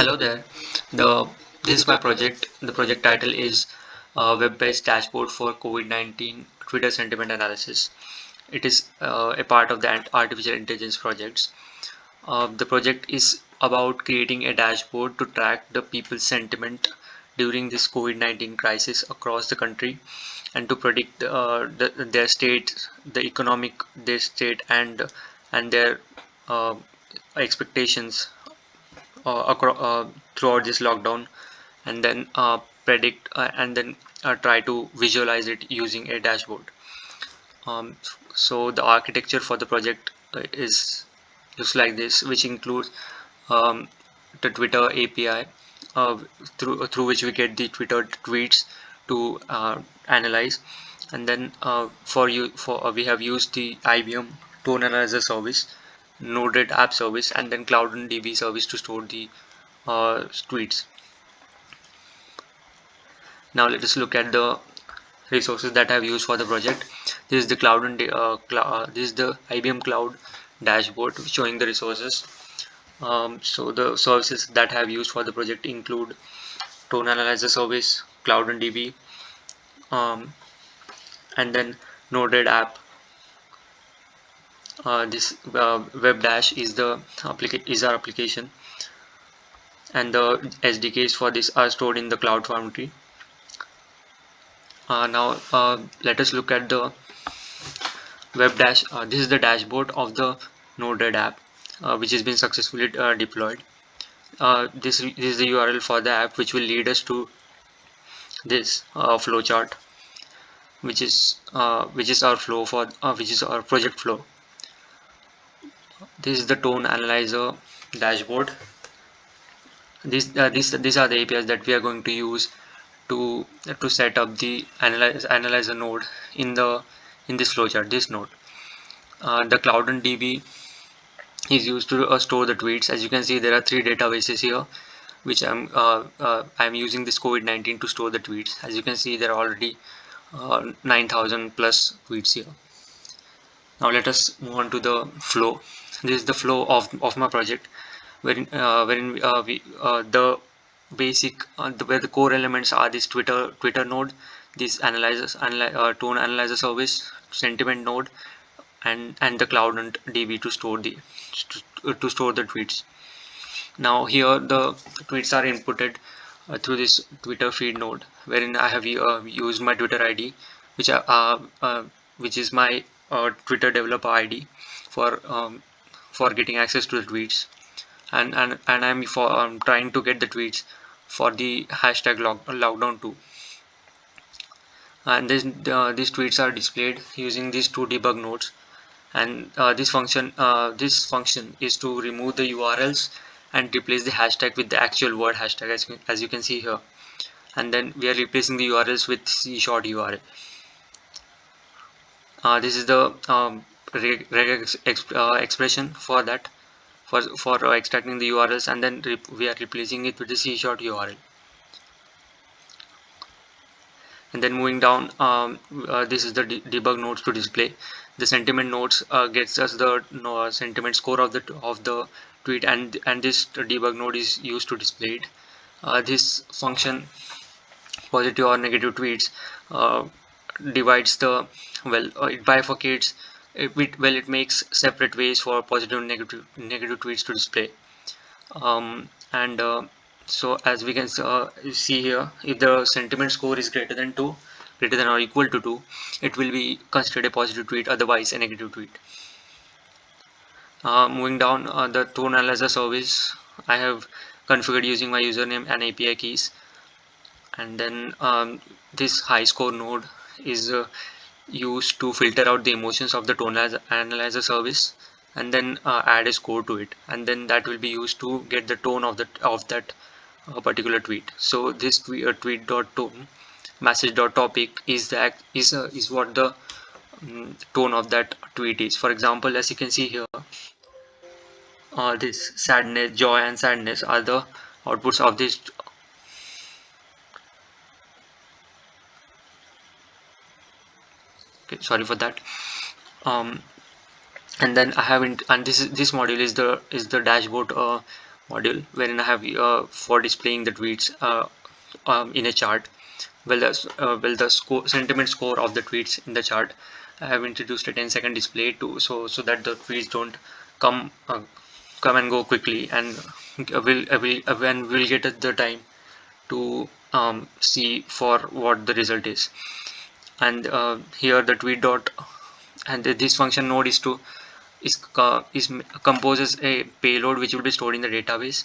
Hello there. The This is my project. The project title is Web-based dashboard for COVID-19 Twitter sentiment analysis. It is a part of the artificial intelligence projects. The project is about creating a dashboard to track the people's sentiment during this COVID-19 crisis across the country and to predict their state, the economic their state, and their uh, expectations throughout this lockdown, and then predict and then try to visualize it using a dashboard. um, so the architecture for the project is looks like this, which includes um, the Twitter API, uh, through which we get the Twitter tweets to analyze. And then we have used the IBM tone analyzer service, Node-RED app service, and then Cloud and DB service to store the tweets. Now let us look at the resources that I have used for the project. This is the this is the IBM Cloud dashboard showing the resources. So the services that I have used for the project include Tone Analyzer service, Cloud and DB, um, and then Node-RED app. This Web Dash is our application, and the SDKs for this are stored in the Cloud Foundry. Now let us look at the Web Dash. This is the dashboard of the Node-RED app, which has been successfully deployed. This is the URL for the app, which will lead us to this flowchart, which is our flow for which is our project flow. This is the tone analyzer dashboard. These are the APIs that we are going to use to set up the analyzer node in this flowchart. This node, the Cloud and DB is used to store the tweets. As you can see, there are three databases here, which I'm using this COVID-19 to store the tweets. As you can see, there are already 9,000 plus tweets here. Now let us move on to the flow. This is the flow of my project, wherein the basic where the core elements are this Twitter node, this tone analyzer service, sentiment node, and the Cloud and DB to store to store the tweets. Now here the tweets are inputted through this Twitter feed node, wherein I have used my Twitter ID, which is my Twitter developer ID for getting access to the tweets, and I'm trying to get the tweets for the hashtag lockdown 2. And these tweets are displayed using these two debug nodes, and this function is to remove the URLs and replace the hashtag with the actual word hashtag, as you can see here. And then we are replacing the URLs with C short URL. This is the expression for that, for extracting the URLs, and then we are replacing it with the C short URL. And then moving down, this is the debug nodes to display. The sentiment nodes gets us the sentiment score of the tweet, and this debug node is used to display it. This function, positive or negative tweets, uh, divides the it bifurcates it makes separate ways for positive and negative tweets to display. And So as we can see here, if the sentiment score is greater than or equal to 2, it will be considered a positive tweet, otherwise a negative tweet. Moving down, the tone analyzer service I have configured using my username and API keys. And then this high score node is used to filter out the emotions of the tone analyzer service, and then add a score to it, and then that will be used to get the tone of that particular tweet. So this tweet dot tone message dot topic is what the tone of that tweet is. For example, as you can see here, this sadness, joy, and sadness are the outputs of this. Okay, sorry for that. um, and then I haven't and this module is the dashboard module wherein I have for displaying the tweets in a chart. The sentiment score of the tweets in the chart. I have introduced a 10-second display to so that the tweets don't come come and go quickly, and when we'll get the time to see for what the result is. And here the tweet dot, and this function node is to is composes a payload which will be stored in the database.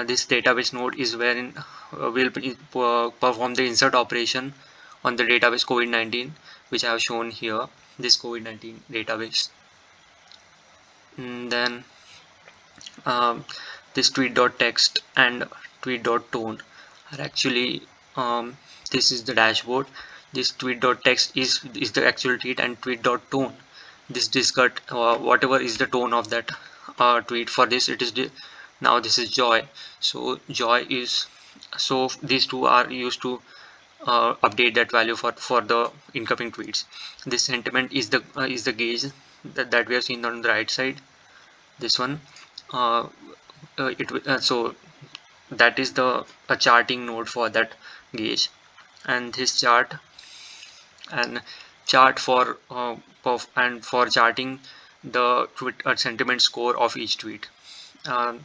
This database node is wherein will perform the insert operation on the database COVID-19, which I have shown here, this COVID-19 database. Then um, this tweet.text and tweet.tone are actually this is the dashboard. This tweet.text is the actual tweet, and tweet.tone, this discut whatever is the tone of that tweet. For this it is now this is joy. So joy is, so these two are used to update that value for the incoming tweets. This sentiment is the gauge that we have seen on the right side, this one. uh, so that is the a charting node for that gauge, and this chart and chart for and for charting the tweet sentiment score of each tweet. Now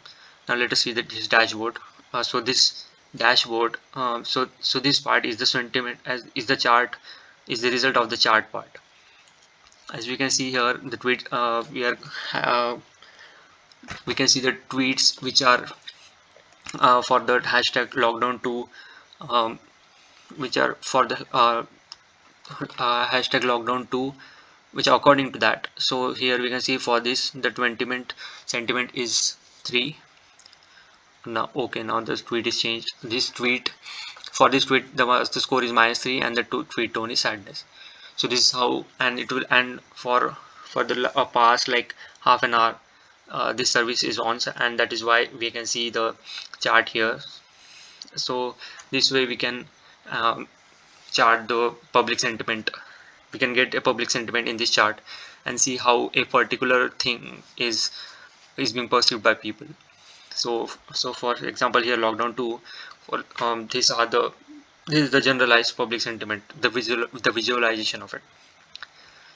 let us see that this dashboard. So this dashboard, so this part is the sentiment, as is the chart, is the result of the chart part. As we can see here, the tweet we can see the tweets which are for the hashtag lockdown 2, um, which are for the hashtag lockdown 2, which are according to that. So here we can see for this the sentiment is 3. Now okay, now this tweet is changed. This tweet, for this tweet the score is -3 and the tweet tone is sadness. So this is how, and it will, and for the past like half an hour this service is on, and that is why we can see the chart here. So this way we can um, chart the public sentiment. We can get a public sentiment in this chart and see how a particular thing is being perceived by people. So for example here lockdown 2, for these are the, this is the generalized public sentiment, the visualization of it.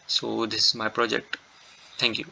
So this is my project. Thank you.